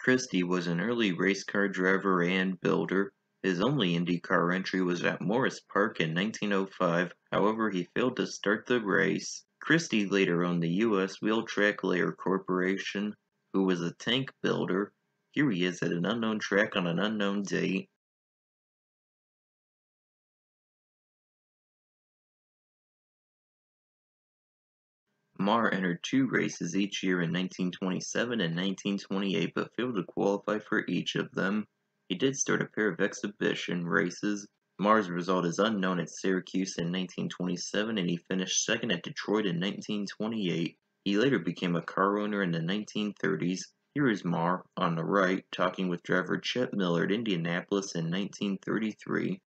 Christie was an early race car driver and builder. His only IndyCar entry was at Morris Park in 1905, however he failed to start the race. Christie later owned the U.S. Wheel Track Layer Corporation, who was a tank builder. Here he is at an unknown track on an unknown date. Marr entered 2 races each year in 1927 and 1928 but failed to qualify for each of them. He did start a pair of exhibition races. Marr's result is unknown at Syracuse in 1927 and he finished second at Detroit in 1928. He later became a car owner in the 1930s. Here is Marr, on the right, talking with driver Chet Miller at Indianapolis in 1933.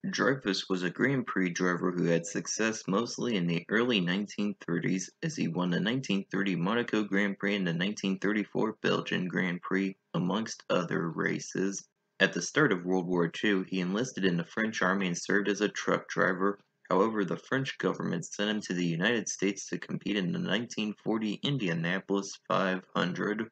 Dreyfus was a Grand Prix driver who had success mostly in the early 1930s as he won the 1930 Monaco Grand Prix and the 1934 Belgian Grand Prix, amongst other races. At the start of World War II, he enlisted in the French Army and served as a truck driver. However, the French government sent him to the United States to compete in the 1940 Indianapolis 500,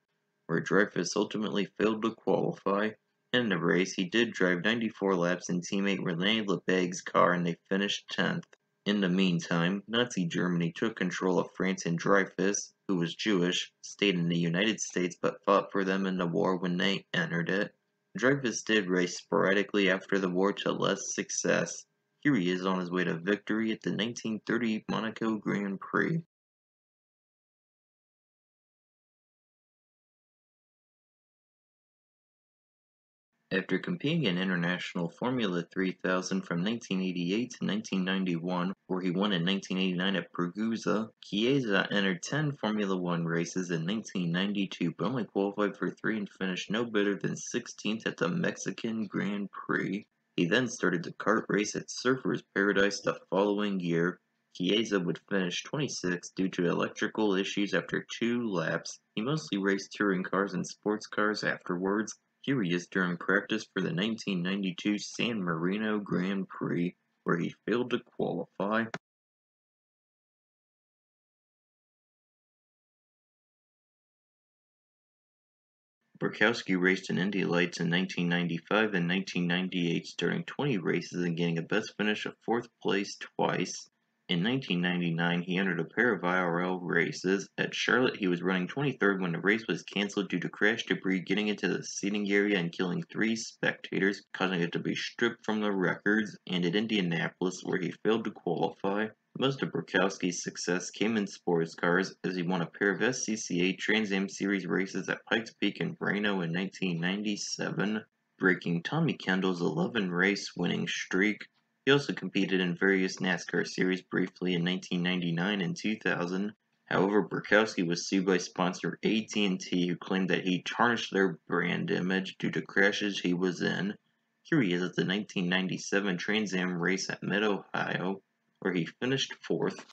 where Dreyfus ultimately failed to qualify. In the race, he did drive 94 laps in teammate René Lebesgue's car and they finished 10th. In the meantime, Nazi Germany took control of France and Dreyfus, who was Jewish, stayed in the United States but fought for them in the war when they entered it. Dreyfus did race sporadically after the war to less success. Here he is on his way to victory at the 1930 Monaco Grand Prix. After competing in International Formula 3000 from 1988 to 1991, where he won in 1989 at Pergusa, Chiesa entered 10 Formula One races in 1992 but only qualified for 3 and finished no better than 16th at the Mexican Grand Prix. He then started the kart race at Surfers Paradise the following year. Chiesa would finish 26th due to electrical issues after 2 laps. He mostly raced touring cars and sports cars afterwards. Here he is during practice for the 1992 San Marino Grand Prix, where he failed to qualify. Borkowski raced in Indy Lights in 1995 and 1998, starting 20 races and getting a best finish of 4th place twice. In 1999, he entered a pair of IRL races. At Charlotte, he was running 23rd when the race was cancelled due to crash debris getting into the seating area and killing 3 spectators, causing it to be stripped from the records, and at Indianapolis, where he failed to qualify. Most of Borkowski's success came in sports cars, as he won a pair of SCCA Trans Am Series races at Pikes Peak and Reno in 1997, breaking Tommy Kendall's 11-race winning streak. He also competed in various NASCAR series briefly in 1999 and 2000. However, Borkowski was sued by sponsor AT&T, who claimed that he tarnished their brand image due to crashes he was in. Here he is at the 1997 Trans Am race at Mid-Ohio, where he finished 4th.